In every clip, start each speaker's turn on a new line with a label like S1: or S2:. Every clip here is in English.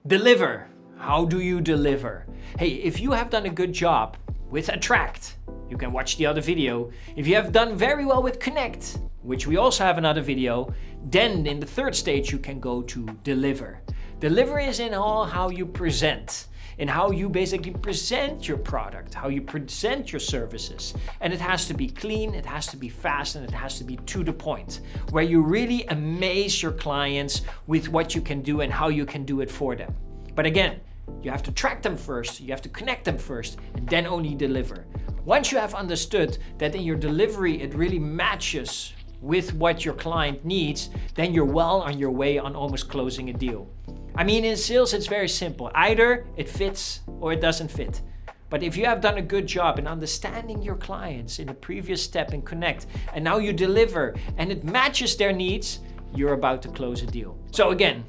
S1: Deliver. How do you deliver? Hey, if you have done a good job with Attract, you can watch the other video. If you have done very well with Connect, which we also have another video, then in the third stage you can go to Deliver. Deliver is in all how you present, in how you basically present your product, how you present your services. And it has to be clean, it has to be fast, and it has to be to the point, where you really amaze your clients with what you can do and how you can do it for them. But again, you have to track them first, you have to connect them first, and then only deliver. Once you have understood that in your delivery it really matches with what your client needs, then you're well on your way on almost closing a deal. I mean, in sales it's very simple. Either it fits or it doesn't fit. But if you have done a good job in understanding your clients in the previous step in Connect, and now you deliver and it matches their needs, you're about to close a deal. So again,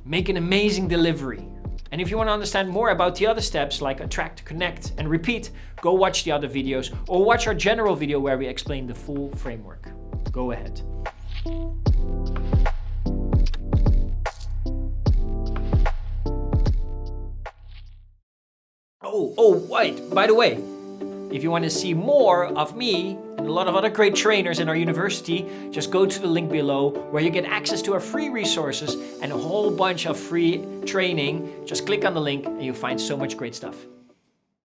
S1: make an amazing delivery. And if you want to understand more about the other steps like Attract, Connect, and Repeat, go watch the other videos or watch our general video where we explain the full framework. Go ahead. Wait, by the way, if you want to see more of me and a lot of other great trainers in our university, just go to the link below where you get access to our free resources and a whole bunch of free training. Just click on the link and you'll find so much great stuff.